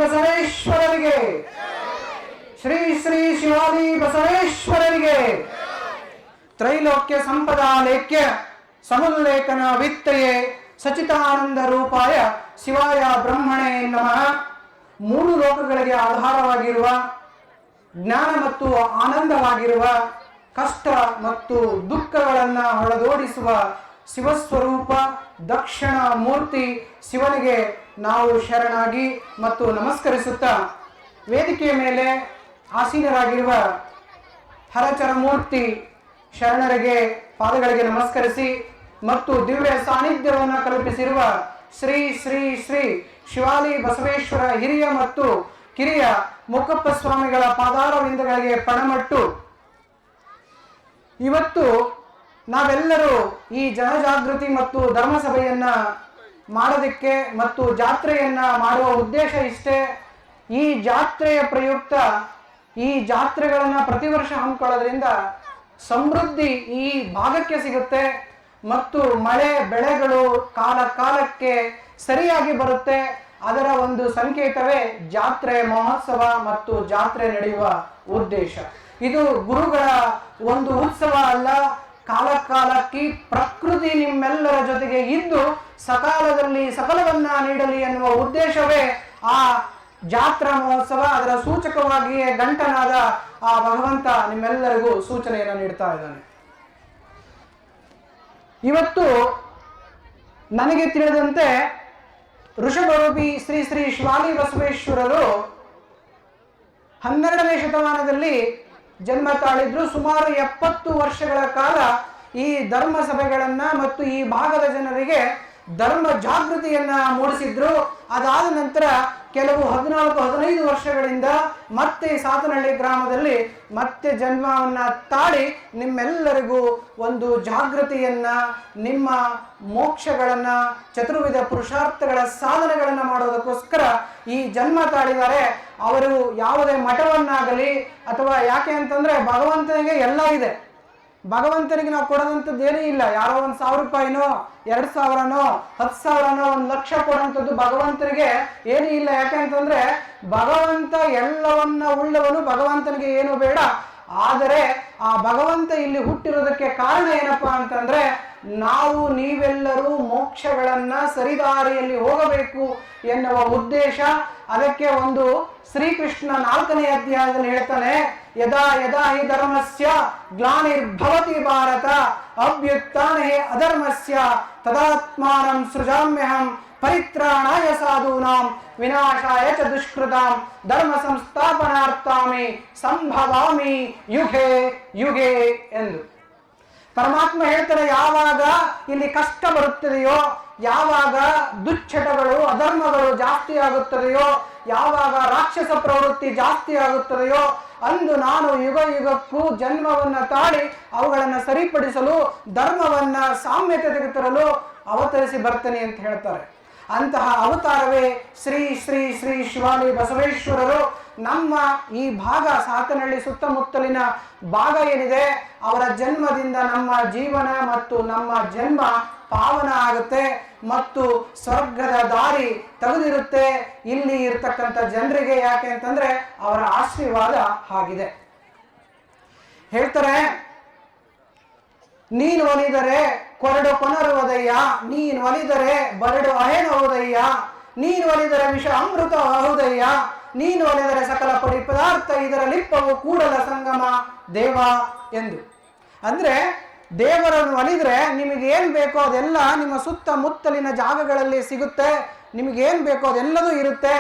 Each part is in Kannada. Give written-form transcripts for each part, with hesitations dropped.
ಬಸವೇಶ್ವರರಿಗೆ, ಶ್ರೀ ಶ್ರೀ ಶಿವಾಲಿ ಬಸವೇಶ್ವರರಿಗೆ. ತ್ರೈಲೋಕ್ಯ ಸಂಪದಾಲೇಖ್ಯ ಸಮುಲ್ಲೇಖನ ವಿತ್ತಯೇ ಸಚಿತಾನಂದ ರೂಪಾಯ ಶಿವಾಯ ಬ್ರಹ್ಮಣೇ ನಮಃ. ಮೂರು ಲೋಕಗಳಿಗೆ ಆಧಾರವಾಗಿರುವ, ಜ್ಞಾನ ಮತ್ತು ಆನಂದವಾಗಿರುವ, ಕಷ್ಟ ಮತ್ತು ದುಃಖಗಳನ್ನು ಹೊಡೆದೋಡಿಸುವ ಶಿವಸ್ವರೂಪ ದಕ್ಷಿಣ ಮೂರ್ತಿ ಶಿವನಿಗೆ ನಾವು ಶರಣಾಗಿ ಮತ್ತು ನಮಸ್ಕರಿಸುತ್ತಾ, ವೇದಿಕೆಯ ಮೇಲೆ ಆಸೀನರಾಗಿರುವ ಹರಚರ ಮೂರ್ತಿ ಶರಣರಿಗೆ ಪಾದಗಳಿಗೆ ನಮಸ್ಕರಿಸಿ ಮತ್ತು ದಿವ್ಯ ಸಾನ್ನಿಧ್ಯವನ್ನು ಕಲ್ಪಿಸಿರುವ ಶ್ರೀ ಶ್ರೀ ಶ್ರೀ ಶಿವಾಲಿ ಬಸವೇಶ್ವರ ಹಿರಿಯ ಮತ್ತು ಕಿರಿಯ ಮುಕ್ಕಪ್ಪ ಸ್ವಾಮಿಗಳ ಪಾದಾರವಿಂದಗಳಿಗೆ ಪಣಮಟ್ಟು, ಇವತ್ತು ನಾವೆಲ್ಲರೂ ಈ ಜನಜಾಗೃತಿ ಮತ್ತು ಧರ್ಮಸಭೆಯನ್ನ ಮಾಡೋದಕ್ಕೆ ಮತ್ತು ಜಾತ್ರೆಯನ್ನ ಮಾಡುವ ಉದ್ದೇಶ ಇಷ್ಟೇ. ಈ ಜಾತ್ರೆಯ ಪ್ರಯುಕ್ತ ಈ ಜಾತ್ರೆಗಳನ್ನ ಪ್ರತಿ ವರ್ಷ ಹಮ್ಮಿಕೊಳ್ಳೋದ್ರಿಂದ ಸಮೃದ್ಧಿ ಈ ಭಾಗಕ್ಕೆ ಸಿಗುತ್ತೆ ಮತ್ತು ಮಳೆ ಬೆಳೆಗಳು ಕಾಲ ಕಾಲಕ್ಕೆ ಸರಿಯಾಗಿ ಬರುತ್ತೆ. ಅದರ ಒಂದು ಸಂಕೇತವೇ ಜಾತ್ರೆ ಮಹೋತ್ಸವ ಮತ್ತು ಜಾತ್ರೆ ನಡೆಯುವ ಉದ್ದೇಶ. ಇದು ಗುರುಗಳ ಒಂದು ಉತ್ಸವ ಅಲ್ಲ, ಕಾಲ ಕಾಲಕ್ಕೆ ಪ್ರಕೃತಿ ನಿಮ್ಮೆಲ್ಲರ ಜೊತೆಗೆ ಇದ್ದು ಸಕಾಲದಲ್ಲಿ ಸಕಲವನ್ನ ನೀಡಲಿ ಎನ್ನುವ ಉದ್ದೇಶವೇ ಆ ಜಾತ್ರಾ ಮಹೋತ್ಸವ. ಅದರ ಸೂಚಕವಾಗಿಯೇ ಗಂಟನಾದ ಆ ಭಗವಂತ ನಿಮ್ಮೆಲ್ಲರಿಗೂ ಸೂಚನೆಯನ್ನು ನೀಡ್ತಾ ಇದ್ದಾನೆ. ಇವತ್ತು ನನಗೆ ತಿಳಿದಂತೆ ಋಷಭರೂಪಿ ಶ್ರೀ ಶ್ರೀ ಶಿವಾಲಿ ಬಸವೇಶ್ವರರು 12ನೇ ಶತಮಾನದಲ್ಲಿ ಜನ್ಮ ತಾಳಿದ್ರು. ಸುಮಾರು 70 ವರ್ಷಗಳ ಕಾಲ ಈ ಧರ್ಮ ಸಭೆಗಳನ್ನ ಮತ್ತು ಈ ಭಾಗದ ಜನರಿಗೆ ಧರ್ಮ ಜಾಗೃತಿಯನ್ನ ಮೂಡಿಸಿದ್ರು. ಅದಾದ ನಂತರ ಕೆಲವು 14-15 ವರ್ಷಗಳಿಂದ ಮತ್ತೆ ಸಾತನಹಳ್ಳಿ ಗ್ರಾಮದಲ್ಲಿ ಮತ್ತೆ ಜನ್ಮವನ್ನ ತಾಳಿ ನಿಮ್ಮೆಲ್ಲರಿಗೂ ಒಂದು ಜಾಗೃತಿಯನ್ನ, ನಿಮ್ಮ ಮೋಕ್ಷಗಳನ್ನ, ಚತುರ್ವಿಧ ಪುರುಷಾರ್ಥಗಳ ಸಾಧನೆಗಳನ್ನ ಮಾಡೋದಕ್ಕೋಸ್ಕರ ಈ ಜನ್ಮ ತಾಳಿದ್ದಾರೆ. ಅವರು ಯಾವುದೇ ಮಠವನ್ನಾಗಲಿ ಅಥವಾ ಯಾಕೆ ಅಂತಂದ್ರೆ ಭಗವಂತನಿಗೆ ಎಲ್ಲ ಇದೆ. ಭಗವಂತನಿಗೆ ನಾವು ಕೊಡೋದಂಥದ್ದು ಏನೂ ಇಲ್ಲ. ಯಾರೋ 1,000 ರೂಪಾಯಿನೋ 2,000ನೋ 10,000ನೋ 1 ಲಕ್ಷ ಕೊಡೋಂಥದ್ದು ಭಗವಂತನಿಗೆ ಏನೂ ಇಲ್ಲ. ಯಾಕೆ ಅಂತಂದ್ರೆ ಭಗವಂತ ಎಲ್ಲವನ್ನ ಉಳ್ಳವನು, ಭಗವಂತನಿಗೆ ಏನು ಬೇಡ. ಆದರೆ ಆ ಭಗವಂತ ಇಲ್ಲಿ ಹುಟ್ಟಿರೋದಕ್ಕೆ ಕಾರಣ ಏನಪ್ಪಾ ಅಂತಂದ್ರೆ ನಾವು ನೀವೆಲ್ಲರೂ ಮೋಕ್ಷಗಳನ್ನ ಸರಿದಾರಿಯಲ್ಲಿ ಹೋಗಬೇಕು ಎನ್ನುವ ಉದ್ದೇಶ. ಅದಕ್ಕೆ ಒಂದು ಶ್ರೀಕೃಷ್ಣ 4ನೇ ಅಧ್ಯಾಯದಲ್ಲಿ ಹೇಳ್ತಾನೆ, ಯದಾ ಯದಾ ಹಿ ಧರ್ಮಸ್ಯ ಗ್ಲಾನಿರ್ಭವತಿ ಭಾರತ ಅಭ್ಯುತ್ಥಾನೇ ಅಧರ್ಮಸ್ಯ ತದಾತ್ಮಾನಂ ಸೃಜಾಮ್ಯಹಂ ಪರಿತ್ರಾಣಾಯ ಸಾಧೂನಾಂ ವಿನಾಶಾಯ ಚ ದುಷ್ಕೃತಾಂ ಧರ್ಮ ಸಂಸ್ಥಾಪನಾರ್ಥಾಮಿ ಸಂಭವಾಮಿ ಯುಗೆ ಯುಗೆ ಎಂದು ಪರಮಾತ್ಮ ಹೇಳ್ತಾರೆ. ಯಾವಾಗ ಇಲ್ಲಿ ಕಷ್ಟ ಬರುತ್ತದೆಯೋ, ಯಾವಾಗ ದುಶ್ಚಟಗಳು ಅಧರ್ಮಗಳು ಜಾಸ್ತಿ ಆಗುತ್ತದೆಯೋ, ಯಾವಾಗ ರಾಕ್ಷಸ ಪ್ರವೃತ್ತಿ ಜಾಸ್ತಿ ಆಗುತ್ತದೆಯೋ, ಅಂದು ನಾನು ಯುಗ ಯುಗಕ್ಕೂ ಜನ್ಮವನ್ನ ತಾಳಿ ಅವುಗಳನ್ನು ಸರಿಪಡಿಸಲು ಧರ್ಮವನ್ನ ಸಾಮ್ಯತೆಗೆ ತರಲು ಅವತರಿಸಿ ಬರ್ತೇನೆ ಅಂತ ಹೇಳ್ತಾರೆ. ಅಂತಹ ಅವತಾರವೇ ಶ್ರೀ ಶ್ರೀ ಶ್ರೀ ಶಿವಾಲಿ ಬಸವೇಶ್ವರರು. ನಮ್ಮ ಈ ಭಾಗ ಸಾತನಹಳ್ಳಿ ಸುತ್ತಮುತ್ತಲಿನ ಭಾಗ ಏನಿದೆ, ಅವರ ಜನ್ಮದಿಂದ ನಮ್ಮ ಜೀವನ ಮತ್ತು ನಮ್ಮ ಜನ್ಮ ಪಾವನ ಆಗುತ್ತೆ ಮತ್ತು ಸ್ವರ್ಗದ ದಾರಿ ತೆಗೆದಿರುತ್ತೆ ಇಲ್ಲಿ ಇರ್ತಕ್ಕಂಥ ಜನರಿಗೆ. ಯಾಕೆ ಅಂತಂದ್ರೆ ಅವರ ಆಶೀರ್ವಾದ ಆಗಿದೆ. ಹೇಳ್ತಾರೆ, ನೀನು ಒಲಿದರೆ ಕೊರಡು ಕೊನರುವುದಯ್ಯ, ನೀನು ಒಲಿದರೆ ಬರಡು ಅಹೇನವುದಯ್ಯ, ನೀನು ಒಲಿದರೆ ವಿಷ ಅಮೃತ ಅಹುದಯ್ಯ, ನೀನು ಒಲಿದರೆ ಸಕಲ ಪಡಿ ಪದಾರ್ಥ ಇದರ ಲಿಪ್ಪವು ಕೂಡಲ ಸಂಗಮ ದೇವ ಎಂದು. ಅಂದ್ರೆ ದೇವರನ್ನು ಒಲಿದ್ರೆ ನಿಮಗೆ ಏನ್ ಬೇಕೋ ಅದೆಲ್ಲ ನಿಮ್ಮ ಸುತ್ತಮುತ್ತಲಿನ ಜಾಗಗಳಲ್ಲಿ ಸಿಗುತ್ತೆ. ನಿಮಗೇನ್ ಬೇಕೋ ಅದೆಲ್ಲದೂ ಇರುತ್ತೆ.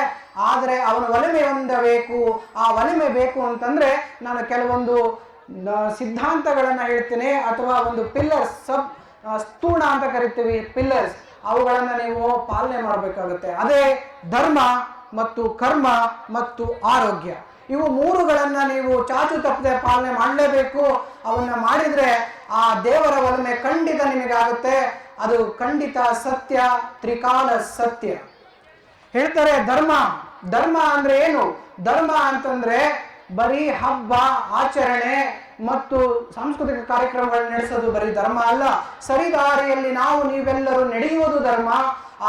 ಆದರೆ ಅವನ ಒಲಿಮೆ ಹೊಂದಬೇಕು. ಆ ಒಲಿಮೆ ಬೇಕು ಅಂತಂದ್ರೆ ನಾನು ಕೆಲವೊಂದು ಸಿದ್ಧಾಂತಗಳನ್ನ ಹೇಳ್ತೇನೆ, ಅಥವಾ ಒಂದು ಪಿಲ್ಲರ್ಸ್, ಸ್ಥೂಣ ಅಂತ ಕರಿತೀವಿ ಪಿಲ್ಲರ್ಸ್, ಅವುಗಳನ್ನ ನೀವು ಪಾಲನೆ ಮಾಡಬೇಕಾಗುತ್ತೆ. ಅದೇ ಧರ್ಮ ಮತ್ತು ಕರ್ಮ ಮತ್ತು ಆರೋಗ್ಯ. ಇವು ಮೂರುಗಳನ್ನ ನೀವು ಚಾಚು ತಪ್ಪದೆ ಪಾಲನೆ ಮಾಡಲೇಬೇಕು. ಅವನ್ನ ಮಾಡಿದ್ರೆ ಆ ದೇವರ ಒಲಮೆ ಖಂಡಿತ ನಿಮಗಾಗುತ್ತೆ. ಅದು ಖಂಡಿತ ಸತ್ಯ, ತ್ರಿಕಾಲ ಸತ್ಯ. ಹೇಳ್ತಾರೆ ಧರ್ಮ. ಧರ್ಮ ಅಂದ್ರೆ ಏನು? ಧರ್ಮ ಅಂತಂದ್ರೆ ಬರೀ ಹಬ್ಬ ಆಚರಣೆ ಮತ್ತು ಸಾಂಸ್ಕೃತಿಕ ಕಾರ್ಯಕ್ರಮಗಳನ್ನು ನಡೆಸೋದು ಬರೀ ಧರ್ಮ ಅಲ್ಲ. ಸರಿದಾರಿಯಲ್ಲಿ ನಾವು ನೀವೆಲ್ಲರೂ ನಡೆಯುವುದು ಧರ್ಮ.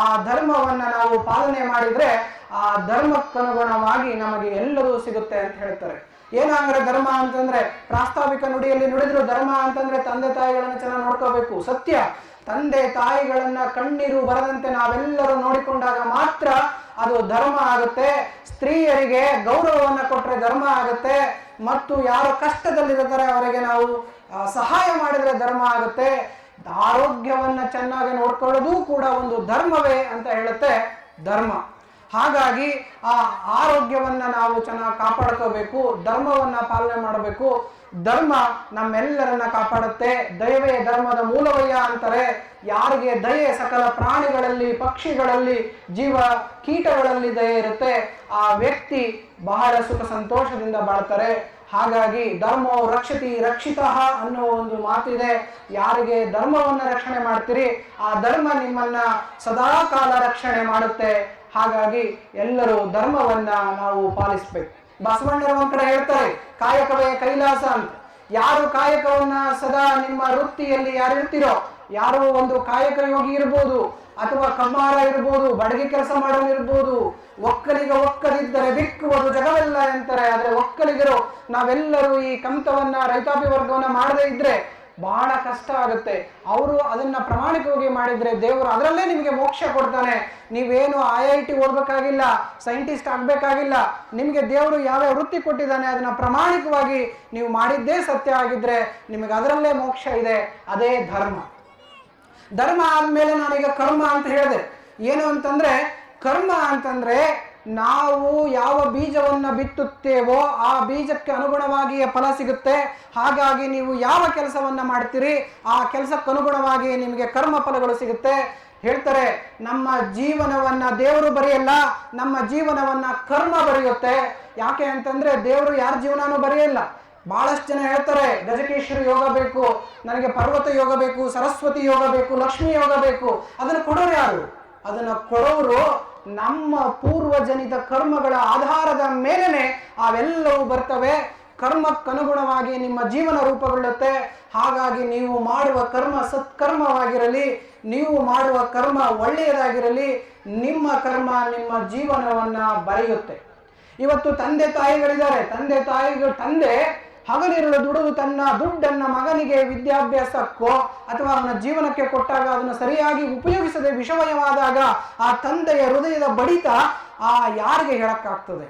ಆ ಧರ್ಮವನ್ನ ನಾವು ಪಾಲನೆ ಮಾಡಿದ್ರೆ ಆ ಧರ್ಮಕ್ಕನುಗುಣವಾಗಿ ನಮಗೆ ಎಲ್ಲವೂ ಸಿಗುತ್ತೆ ಅಂತ ಹೇಳ್ತಾರೆ. ಏನಂದ್ರೆ ಧರ್ಮ ಅಂತಂದ್ರೆ ಪ್ರಾಸ್ತಾವಿಕ ನುಡಿಯಲ್ಲಿ ನುಡಿದ್ರು ಧರ್ಮ ಅಂತಂದ್ರೆ ತಂದೆ ತಾಯಿಗಳನ್ನ ಚೆನ್ನಾಗಿ ನೋಡ್ಕೋಬೇಕು. ಸತ್ಯ, ತಂದೆ ತಾಯಿಗಳನ್ನ ಕಣ್ಣೀರು ಬರದಂತೆ ನಾವೆಲ್ಲರೂ ನೋಡಿಕೊಂಡಾಗ ಮಾತ್ರ ಅದು ಧರ್ಮ ಆಗುತ್ತೆ. ಸ್ತ್ರೀಯರಿಗೆ ಗೌರವವನ್ನ ಕೊಟ್ರೆ ಧರ್ಮ ಆಗುತ್ತೆ. ಮತ್ತು ಯಾರು ಕಷ್ಟದಲ್ಲಿರ್ತಾರೆ ಅವರಿಗೆ ನಾವು ಸಹಾಯ ಮಾಡಿದ್ರೆ ಧರ್ಮ ಆಗುತ್ತೆ. ಆರೋಗ್ಯವನ್ನ ಚೆನ್ನಾಗಿ ನೋಡ್ಕೊಳ್ಳೋದು ಕೂಡ ಒಂದು ಧರ್ಮವೇ ಅಂತ ಹೇಳುತ್ತೆ ಧರ್ಮ. ಹಾಗಾಗಿ ಆ ಆರೋಗ್ಯವನ್ನ ನಾವು ಚೆನ್ನಾಗಿ ಕಾಪಾಡ್ಕೋಬೇಕು, ಧರ್ಮವನ್ನ ಪಾಲನೆ ಮಾಡಬೇಕು. ಧರ್ಮ ನಮ್ಮೆಲ್ಲರನ್ನ ಕಾಪಾಡುತ್ತೆ. ದಯವೇ ಧರ್ಮದ ಮೂಲವಯ್ಯ ಅಂತಾರೆ. ಯಾರಿಗೆ ದಯೆ, ಸಕಲ ಪ್ರಾಣಿಗಳಲ್ಲಿ, ಪಕ್ಷಿಗಳಲ್ಲಿ, ಜೀವ ಕೀಟಗಳಲ್ಲಿ ದಯೆ ಇರುತ್ತೆ, ಆ ವ್ಯಕ್ತಿ ಬಹಳ ಸುಖ ಸಂತೋಷದಿಂದ ಬಾಳ್ತಾರೆ. ಹಾಗಾಗಿ ಧರ್ಮೋ ರಕ್ಷತಿ ರಕ್ಷಿತಃ ಅನ್ನೋ ಒಂದು ಮಾತಿದೆ. ಯಾರಿಗೆ ಧರ್ಮವನ್ನ ರಕ್ಷಣೆ ಮಾಡ್ತೀರಿ ಆ ಧರ್ಮ ನಿಮ್ಮನ್ನ ಸದಾ ಕಾಲ ರಕ್ಷಣೆ ಮಾಡುತ್ತೆ. ಹಾಗಾಗಿ ಎಲ್ಲರೂ ಧರ್ಮವನ್ನ ನಾವು ಪಾಲಿಸ್ಬೇಕು. ಬಸವಣ್ಣರ ಒಂದ್ ಕಡೆ ಹೇಳ್ತಾರೆ, ಕಾಯಕವೇ ಕೈಲಾಸ ಅಂತ. ಯಾರು ಕಾಯಕವನ್ನ ಸದಾ ನಿಮ್ಮ ವೃತ್ತಿಯಲ್ಲಿ ಯಾರು ಇರ್ತೀರೋ, ಯಾರು ಒಂದು ಕಾಯಕ ಯೋಗಿ ಇರ್ಬೋದು, ಅಥವಾ ಕಮ್ಮಾರ ಇರ್ಬೋದು, ಬಡಗಿ ಕೆಲಸ ಮಾಡೋನು ಇರ್ಬೋದು, ಒಕ್ಕಲಿಗ ಒಕ್ಕದಿದ್ದರೆ ಬಿಕ್ಕುವುದು ಜಗವೆಲ್ಲ ಅಂತಾರೆ. ಆದ್ರೆ ಒಕ್ಕಲಿಗರು ನಾವೆಲ್ಲರೂ ಈ ಕಮತವನ್ನ, ರೈತಾಪಿ ವರ್ಗವನ್ನ ಮಾಡದೇ ಇದ್ರೆ ಬಹಳ ಕಷ್ಟ ಆಗುತ್ತೆ. ಅವರು ಅದನ್ನ ಪ್ರಾಮಾಣಿಕವಾಗಿ ಮಾಡಿದ್ರೆ ದೇವರು ಅದರಲ್ಲೇ ನಿಮಗೆ ಮೋಕ್ಷ ಕೊಡ್ತಾನೆ. ನೀವೇನು IIT ಓದ್ಬೇಕಾಗಿಲ್ಲ, ಸೈಂಟಿಸ್ಟ್ ಆಗ್ಬೇಕಾಗಿಲ್ಲ. ನಿಮಗೆ ದೇವರು ಯಾವ್ಯಾವ ವೃತ್ತಿ ಕೊಟ್ಟಿದ್ದಾನೆ ಅದನ್ನ ಪ್ರಾಮಾಣಿಕವಾಗಿ ನೀವು ಮಾಡಿದ್ದೇ ಸತ್ಯ ಆಗಿದ್ರೆ ನಿಮಗೆ ಅದರಲ್ಲೇ ಮೋಕ್ಷ ಇದೆ. ಅದೇ ಧರ್ಮ. ಧರ್ಮ ಆದ್ಮೇಲೆ ನಾನೀಗ ಕರ್ಮ ಅಂತ ಹೇಳಿದೆ. ಏನು ಅಂತಂದ್ರೆ ಕರ್ಮ ಅಂತಂದ್ರೆ ನಾವು ಯಾವ ಬೀಜವನ್ನ ಬಿತ್ತುತ್ತೇವೋ ಆ ಬೀಜಕ್ಕೆ ಅನುಗುಣವಾಗಿಯೇ ಫಲ ಸಿಗುತ್ತೆ. ಹಾಗಾಗಿ ನೀವು ಯಾವ ಕೆಲಸವನ್ನ ಮಾಡ್ತೀರಿ ಆ ಕೆಲಸಕ್ಕೆ ಅನುಗುಣವಾಗಿ ನಿಮಗೆ ಕರ್ಮ ಫಲಗಳು ಸಿಗುತ್ತೆ. ಹೇಳ್ತಾರೆ, ನಮ್ಮ ಜೀವನವನ್ನ ದೇವರು ಬರೆಯಲ್ಲ, ನಮ್ಮ ಜೀವನವನ್ನ ಕರ್ಮ ಬರೆಯುತ್ತೆ. ಯಾಕೆ ಅಂತಂದ್ರೆ ದೇವರು ಯಾರ ಜೀವನನೂ ಬರೆಯಲ್ಲ. ಬಹಳಷ್ಟು ಜನ ಹೇಳ್ತಾರೆ, ಗಜಕೇಶ್ವರಿ ಯೋಗ ಬೇಕು, ನನಗೆ ಪರ್ವತ ಯೋಗ ಬೇಕು, ಸರಸ್ವತಿ ಯೋಗ ಬೇಕು, ಲಕ್ಷ್ಮಿ ಯೋಗ ಬೇಕು. ಅದನ್ನು ಕೊಡೋರು ಯಾರು? ಅದನ್ನ ಕೊಡೋರು ನಮ್ಮ ಪೂರ್ವಜನಿತ ಕರ್ಮಗಳ ಆಧಾರದ ಮೇಲೆನೆ ಅವೆಲ್ಲವೂ ಬರ್ತವೆ. ಕರ್ಮಕ್ಕನುಗುಣವಾಗಿ ನಿಮ್ಮ ಜೀವನ ರೂಪುಗೊಳ್ಳುತ್ತೆ. ಹಾಗಾಗಿ ನೀವು ಮಾಡುವ ಕರ್ಮ ಸತ್ಕರ್ಮವಾಗಿರಲಿ, ನೀವು ಮಾಡುವ ಕರ್ಮ ಒಳ್ಳೆಯದಾಗಿರಲಿ. ನಿಮ್ಮ ಕರ್ಮ ನಿಮ್ಮ ಜೀವನವನ್ನ ಬರೆಯುತ್ತೆ. ಇವತ್ತು ತಂದೆ ತಾಯಿಗಳಿದ್ದಾರೆ. ತಂದೆ ಹಗಲಿರುಳು ದುಡಿದು ತನ್ನ ದುಡ್ಡನ್ನ ಮಗನಿಗೆ ವಿದ್ಯಾಭ್ಯಾಸಕ್ಕೋ ಅಥವಾ ಅವನ ಜೀವನಕ್ಕೆ ಕೊಟ್ಟಾಗ ಅದನ್ನು ಸರಿಯಾಗಿ ಉಪಯೋಗಿಸದೆ ವಿಷಮಯವಾದಾಗ ಆ ತಂದೆಯ ಹೃದಯದ ಬಡಿತ ಯಾರಿಗೆ ಹೇಳಕ್ಕಾಗ್ತದೆ?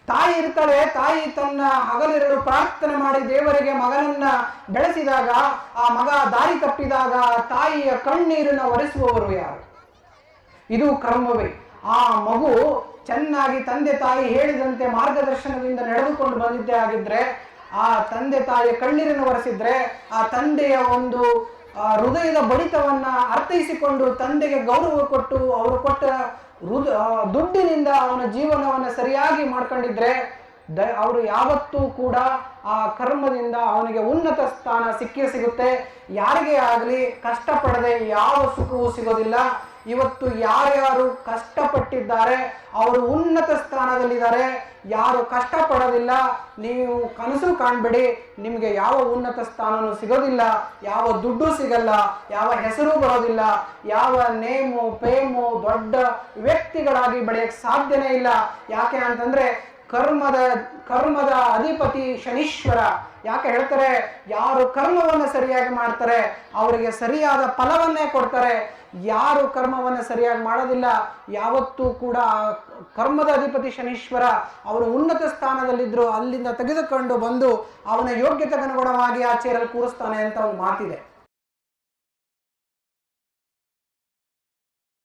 ತಾಯಿ ಇರ್ತಾಳೆ. ತಾಯಿ ತನ್ನ ಹಗಲಿರುಳು ಪ್ರಾರ್ಥನೆ ಮಾಡಿ ದೇವರಿಗೆ ಮಗನನ್ನ ಬೆಳೆಸಿದಾಗ ಆ ಮಗ ದಾರಿ ತಪ್ಪಿದಾಗ ತಾಯಿಯ ಕಣ್ಣೀರನ್ನ ಒರೆಸುವವರು ಯಾರು? ಇದು ಕರ್ಮವೇ. ಆ ಮಗು ಚೆನ್ನಾಗಿ ತಂದೆ ತಾಯಿ ಹೇಳಿದಂತೆ ಮಾರ್ಗದರ್ಶನದಿಂದ ನಡೆದುಕೊಂಡು ಬಂದಿದ್ದೇ ಆಗಿದ್ರೆ, ಆ ತಂದೆ ತಾಯಿಯ ಕಣ್ಣೀರನ್ನು ಒರೆಸಿದ್ರೆ, ಆ ತಂದೆಯ ಒಂದು ಹೃದಯದ ಬಡಿತವನ್ನ ಅರ್ಥೈಸಿಕೊಂಡು ತಂದೆಗೆ ಗೌರವ ಕೊಟ್ಟು ಅವರು ಕೊಟ್ಟ ದುಡ್ಡಿನಿಂದ ಅವನ ಜೀವನವನ್ನ ಸರಿಯಾಗಿ ಮಾಡ್ಕೊಂಡಿದ್ರೆ ಅವರು ಯಾವತ್ತೂ ಕೂಡ ಆ ಕರ್ಮದಿಂದ ಅವನಿಗೆ ಉನ್ನತ ಸ್ಥಾನ ಸಿಗುತ್ತೆ. ಯಾರಿಗೆ ಆಗಲಿ ಕಷ್ಟಪಡದೆ ಯಾವ ಸುಖವೂ ಸಿಗೋದಿಲ್ಲ. ಇವತ್ತು ಯಾರ್ಯಾರು ಕಷ್ಟಪಟ್ಟಿದ್ದಾರೆ ಅವರು ಉನ್ನತ ಸ್ಥಾನದಲ್ಲಿದ್ದಾರೆ. ಯಾರು ಕಷ್ಟಪಡೋದಿಲ್ಲ ನೀವು ಕನಸು ಕಾಣ್ಬೇಡಿ, ನಿಮಗೆ ಯಾವ ಉನ್ನತ ಸ್ಥಾನನೂ ಸಿಗೋದಿಲ್ಲ, ಯಾವ ದುಡ್ಡು ಸಿಗಲ್ಲ, ಯಾವ ಹೆಸರು ಬರೋದಿಲ್ಲ, ಯಾವ ನೇಮು ಫೇಮು ದೊಡ್ಡ ವ್ಯಕ್ತಿಗಳಾಗಿ ಬೆಳೆಯಕ್ಕೆ ಸಾಧ್ಯನೇ ಇಲ್ಲ. ಯಾಕೆ ಅಂತಂದ್ರೆ ಕರ್ಮದ ಅಧಿಪತಿ ಶನೀಶ್ವರ. ಯಾಕೆ ಹೇಳ್ತಾರೆ, ಯಾರು ಕರ್ಮವನ್ನು ಸರಿಯಾಗಿ ಮಾಡ್ತಾರೆ ಅವರಿಗೆ ಸರಿಯಾದ ಫಲವನ್ನೇ ಕೊಡ್ತಾರೆ. ಯಾರು ಕರ್ಮವನ್ನು ಸರಿಯಾಗಿ ಮಾಡೋದಿಲ್ಲ ಯಾವತ್ತೂ ಕೂಡ ಕರ್ಮದ ಅಧಿಪತಿ ಶನೀಶ್ವರ ಅವರು ಉನ್ನತ ಸ್ಥಾನದಲ್ಲಿದ್ರು ಅಲ್ಲಿಂದ ತೆಗೆದುಕೊಂಡು ಬಂದು ಅವನ ಯೋಗ್ಯತೆಗನುಗುಣವಾಗಿ ಆ ಚೇರಲ್ಲಿ ಕೂರಿಸ್ತಾನೆ ಅಂತ ಒಂದು ಮಾತಿದೆ.